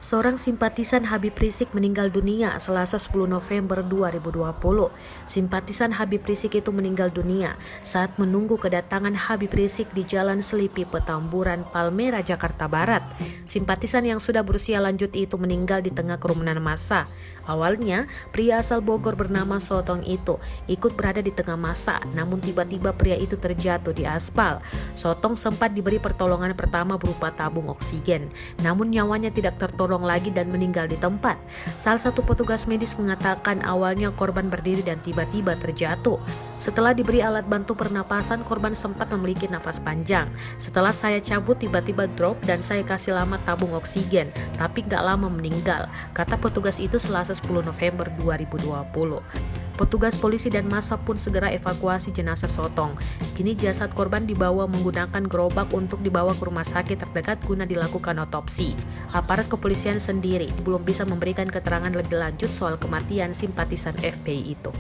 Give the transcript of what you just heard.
Seorang simpatisan Habib Rizik meninggal dunia Selasa 10 November 2020. Simpatisan Habib Rizik itu meninggal dunia saat menunggu kedatangan Habib Rizik di Jalan Selipi, Petamburan, Palmera, Jakarta Barat. Simpatisan yang sudah berusia lanjut itu meninggal di tengah kerumunan massa. Awalnya, pria asal Bogor bernama Sotong itu ikut berada di tengah massa, namun tiba-tiba pria itu terjatuh di aspal. Sotong sempat diberi pertolongan pertama berupa tabung oksigen, namun nyawanya tidak tertolong lagi dan meninggal di tempat. Salah satu petugas medis mengatakan awalnya korban berdiri dan tiba-tiba terjatuh. Setelah diberi alat bantu pernapasan, korban sempat memiliki nafas panjang. Setelah saya cabut tiba-tiba drop dan saya kasih lama tabung oksigen, tapi gak lama meninggal, kata petugas itu Selasa 10 November 2020. Petugas polisi dan massa pun segera evakuasi jenazah Sotong. Kini jasad korban dibawa menggunakan gerobak untuk dibawa ke rumah sakit terdekat guna dilakukan otopsi. Aparat kepolisian sendiri belum bisa memberikan keterangan lebih lanjut soal kematian simpatisan FPI itu.